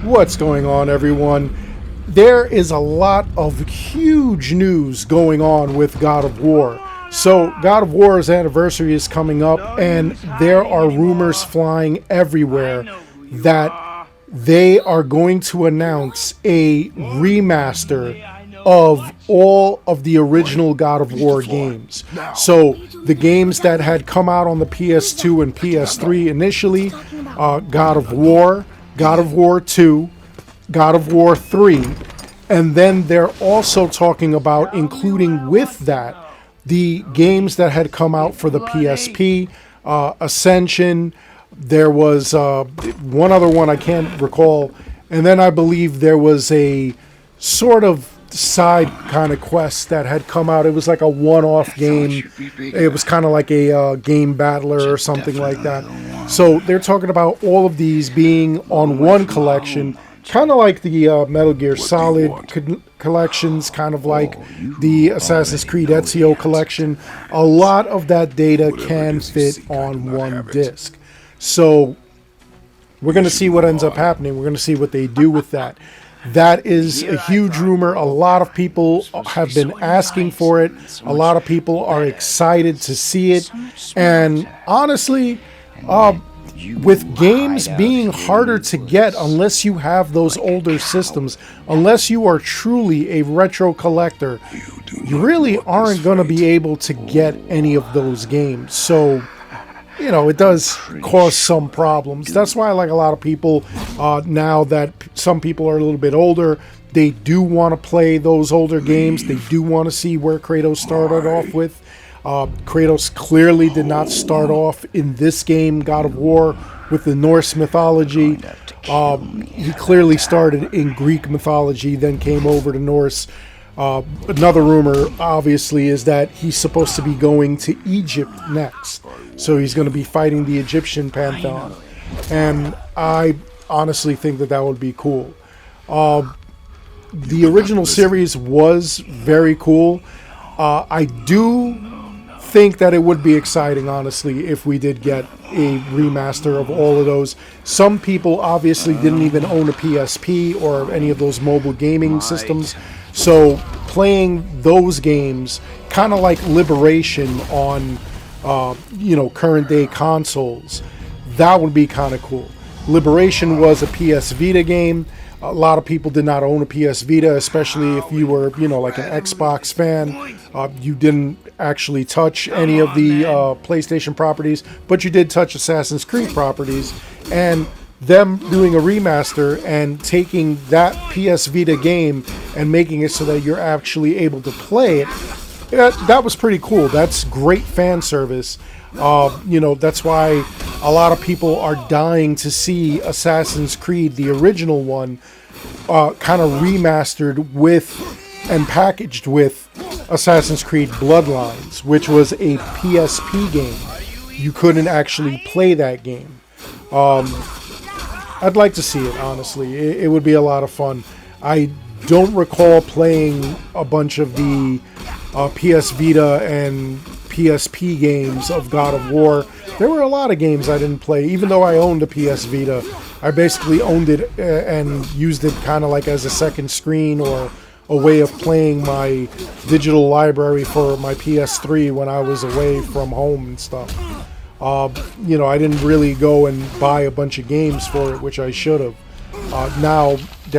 What's going on, everyone? There is a lot of huge news going on with God of War. So, God of War's anniversary is coming up, and there are rumors flying everywhere that they are going to announce a remaster of all of the original God of War games. So, the games that had come out on the PS2 and PS3 initially, God of War, God of War 2, God of War 3, and then they're also talking about including with that the games that had come out for the PSP, Ascension. There was one other one I can't recall, and then I believe there was a sort of side kind of quest that had come out. It was like a one-off game. It was kind of like a game battler or something like that. So they're talking about all of these being on one collection, kind of like the Metal Gear Solid collections, kind of like the Assassin's Creed Ezio collection. A lot of that data can fit on one disc. So we're going to see what ends up happening. We're going to see what they do with that. That is a huge rumor. A lot of people have been asking for it. A lot of people are excited to see it. And honestly, with games being harder to get unless you have those older systems, unless you are truly a retro collector, you really aren't going to be able to get any of those games. So, you know, it does cause some problems. That's why, like a lot of people, now that some people are a little bit older, they do want to play those older games. They do want to see where Kratos started off with. Kratos clearly did not start off in this game, God of War, with the Norse mythology. He clearly started in Greek mythology, then came over to Norse. Another rumor, obviously, is that he's supposed to be going to Egypt next. So he's going to be fighting the Egyptian pantheon. And I honestly think that that would be cool. The original series was very cool. I do think that it would be exciting, honestly, if we did get a remaster of all of those. Some people obviously didn't even own a PSP or any of those mobile gaming systems. So playing those games, kind of like Liberation on, current day consoles, that would be kind of cool. Liberation was a PS Vita game. A lot of people did not own a PS Vita, especially if you were, like an Xbox fan. You didn't actually touch any of the PlayStation properties, but you did touch Assassin's Creed properties. And them doing a remaster and taking that PS Vita game and making it so that you're actually able to play it, that was pretty cool. That's great fan service. That's why a lot of people are dying to see Assassin's Creed, the original one, kind of remastered with and packaged with Assassin's Creed Bloodlines, which was a PSP game. You couldn't actually play that game. I'd like to see it, honestly. It would be a lot of fun. I don't recall playing a bunch of the PS Vita and PSP games of God of War. There were a lot of games I didn't play, even though I owned a PS Vita. I basically owned it and used it kind of like as a second screen or a way of playing my digital library for my PS3 when I was away from home and stuff. I didn't really go and buy a bunch of games for it, which I should have. Now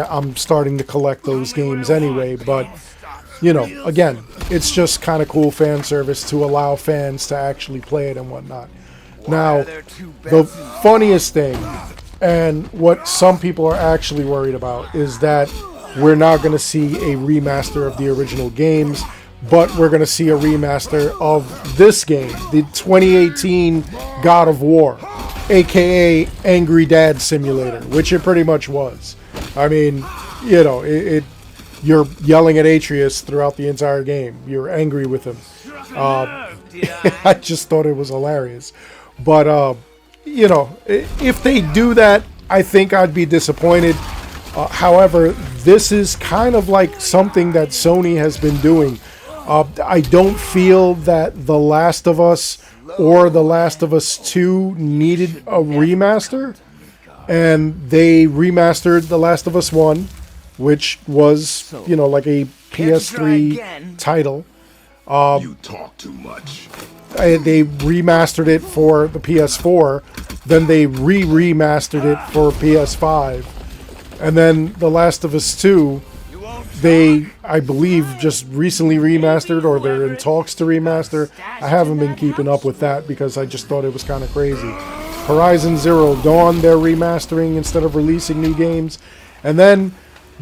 I'm starting to collect those games anyway, but again, it's just kind of cool fan service to allow fans to actually play it and whatnot. Now, the funniest thing, and what some people are actually worried about, is that we're not going to see a remaster of the original games, but we're going to see a remaster of this game, the 2018 God of War, aka Angry Dad Simulator, which it pretty much was. I mean, you're yelling at Atreus throughout the entire game. You're angry with him. I just thought it was hilarious. But, if they do that, I think I'd be disappointed. However, this is kind of like something that Sony has been doing. I don't feel that The Last of Us or The Last of Us 2 needed a remaster. and they remastered The Last of Us 1, which was, you know, like a PS3 title. You talk too much. They remastered it for the PS4, then they remastered it for PS5, and then The Last of Us 2, they, I believe, just recently remastered, or they're in talks to remaster. I haven't been keeping up with that because I just thought it was kind of crazy. Horizon Zero Dawn, they're remastering instead of releasing new games. And then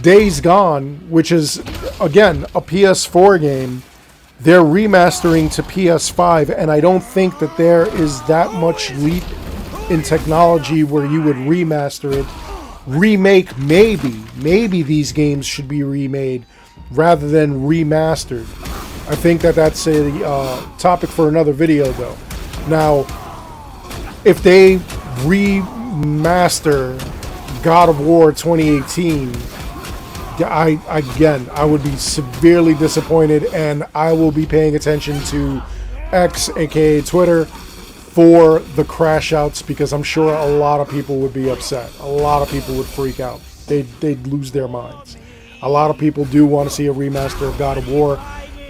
Days Gone, which is, again, a PS4 game, they're remastering to PS5, and I don't think that there is that much leap in technology where you would remaster it. Remake, maybe these games should be remade rather than remastered. I think that that's a topic for another video, though. Now, if they remaster God of War 2018, I would be severely disappointed, and I will be paying attention to X, aka Twitter, for the crash outs, because I'm sure a lot of people would be upset. A lot of people would freak out. They'd lose their minds. A lot of people do want to see a remaster of God of War.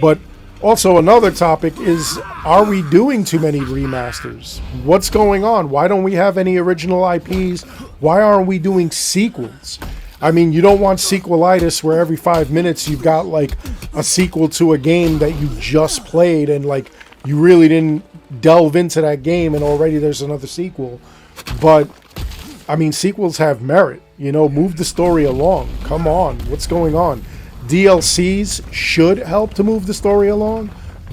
But also another topic is, are we doing too many remasters? What's going on? Why don't we have any original IPs? Why aren't we doing sequels? I mean, you don't want sequelitis where every 5 minutes you've got like a sequel to a game that you just played and like you really didn't delve into that game and already there's another sequel. But I mean, sequels have merit, you know, move the story along. Come on, what's going on? DLCs should help to move the story along,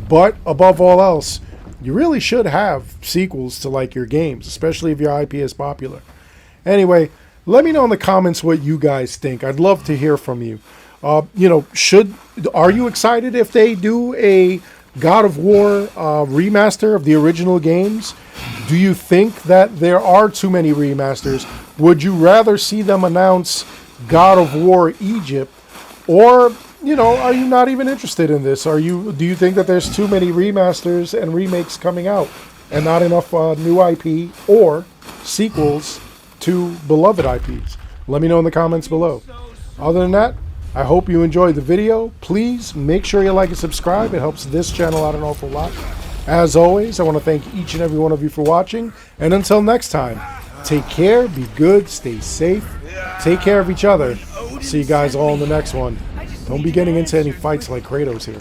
but above all else, you really should have sequels to like your games, especially if your IP is popular. Anyway, let me know in the comments what you guys think. I'd love to hear from you. You know, are you excited if they do a God of War remaster of the original games? Do you think that there are too many remasters? Would you rather see them announce God of War Egypt? Or, you know, are you not even interested in this? Do you think that there's too many remasters and remakes coming out and not enough new IP or sequels to beloved IPs? Let me know in the comments below. Other than that, I hope you enjoyed the video. Please make sure you like and subscribe. It helps this channel out an awful lot. As always, I want to thank each and every one of you for watching. And until next time, take care, be good, stay safe, take care of each other. See you guys all in the next one. Don't be getting into any fights like Kratos here.